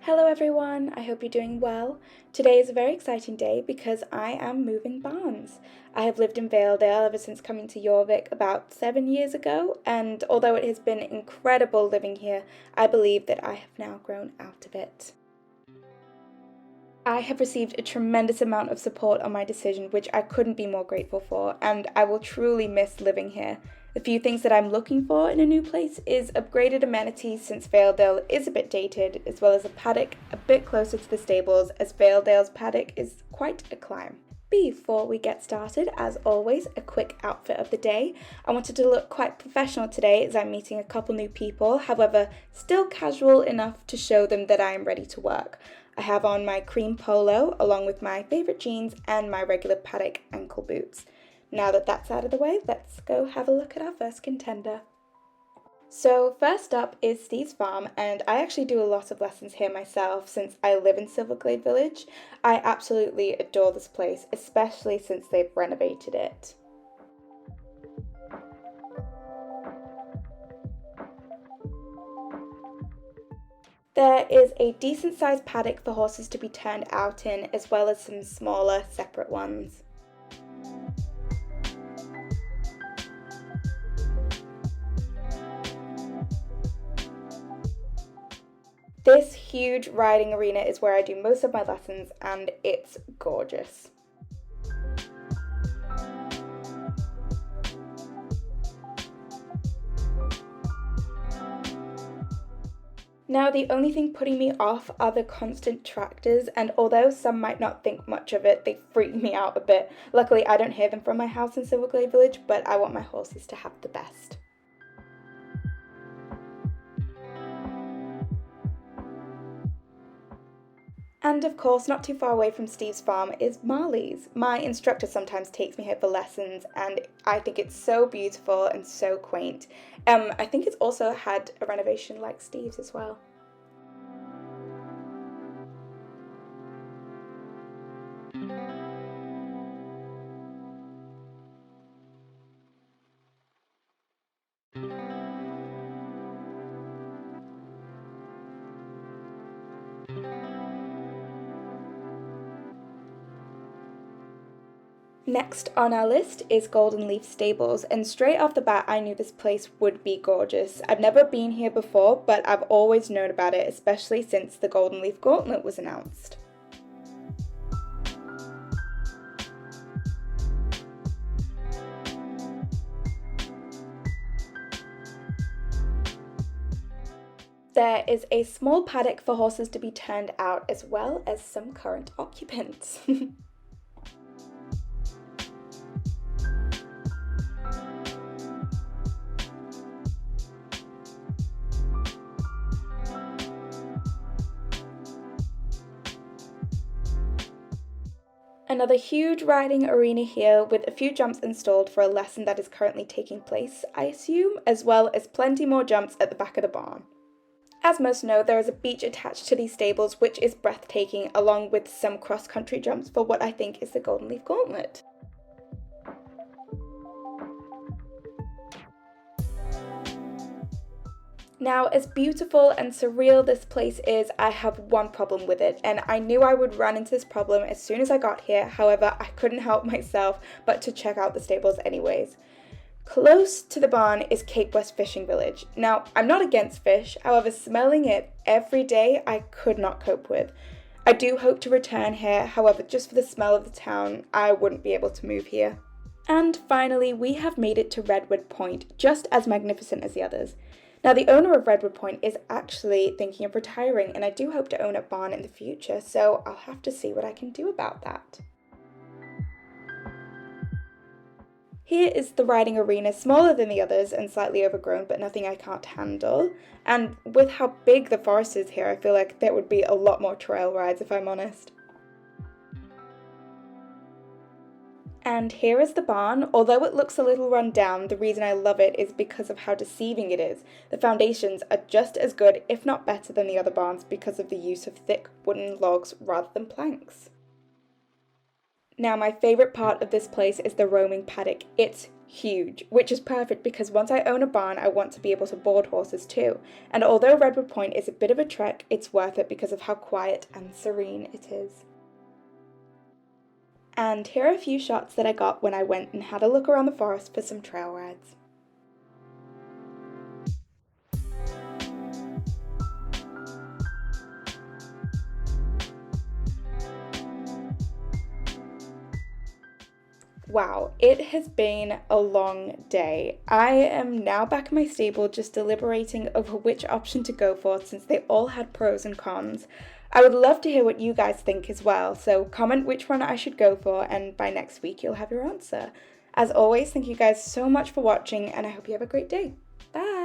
Hello everyone, I hope you're doing well. Today is a very exciting day because I am moving barns. I have lived in Valedale ever since coming to Jorvik about 7 years ago, and although it has been incredible living here, I believe that I have now grown out of it. I have received a tremendous amount of support on my decision, which I couldn't be more grateful for, and I will truly miss living here. The few things that I'm looking for in a new place is upgraded amenities since Valedale is a bit dated, as well as a paddock a bit closer to the stables, as Valedale's paddock is quite a climb. Before we get started, as always, a quick outfit of the day. I wanted to look quite professional today as I'm meeting a couple new people, however, still casual enough to show them that I am ready to work. I have on my cream polo along with my favourite jeans and my regular paddock ankle boots. Now that that's out of the way, let's go have a look at our first contender. So first up is Steve's farm, and I actually do a lot of lessons here myself since I live in Silverglade Village. I absolutely adore this place, especially since they've renovated it. There is a decent sized paddock for horses to be turned out in, as well as some smaller separate ones. This huge riding arena is where I do most of my lessons, and it's gorgeous. Now, the only thing putting me off are the constant tractors, and although some might not think much of it, they freak me out a bit. Luckily, I don't hear them from my house in Silverglade Village, but I want my horses to have the best. And of course, not too far away from Steve's farm is Marley's. My instructor sometimes takes me here for lessons, and I think it's so beautiful and so quaint. I think it's also had a renovation like Steve's as well. Next on our list is Golden Leaf Stables, and straight off the bat I knew this place would be gorgeous. I've never been here before, but I've always known about it, especially since the Golden Leaf Gauntlet was announced. There is a small paddock for horses to be turned out, as well as some current occupants. Another huge riding arena here with a few jumps installed for a lesson that is currently taking place, I assume, as well as plenty more jumps at the back of the barn. As most know, there is a beach attached to these stables which is breathtaking, along with some cross-country jumps for what I think is the Golden Leaf Gauntlet. Now, as beautiful and surreal this place is, I have one problem with it, and I knew I would run into this problem as soon as I got here. However, I couldn't help myself but to check out the stables anyways. Close to the barn is Cape West Fishing Village. Now, I'm not against fish, however, smelling it every day I could not cope with. I do hope to return here, however, just for the smell of the town, I wouldn't be able to move here. And finally, we have made it to Redwood Point, just as magnificent as the others. Now, the owner of Redwood Point is actually thinking of retiring, and I do hope to own a barn in the future, so I'll have to see what I can do about that. Here is the riding arena, smaller than the others and slightly overgrown, but nothing I can't handle. And with how big the forest is here, I feel like there would be a lot more trail rides if I'm honest. And here is the barn. Although it looks a little run down, the reason I love it is because of how deceiving it is. The foundations are just as good, if not better, than the other barns because of the use of thick wooden logs rather than planks. Now, my favourite part of this place is the roaming paddock. It's huge, which is perfect because once I own a barn, I want to be able to board horses too. And although Redwood Point is a bit of a trek, it's worth it because of how quiet and serene it is. And here are a few shots that I got when I went and had a look around the forest for some trail rides. Wow, it has been a long day. I am now back in my stable just deliberating over which option to go for since they all had pros and cons. I would love to hear what you guys think as well, so comment which one I should go for and by next week you'll have your answer. As always, thank you guys so much for watching and I hope you have a great day. Bye!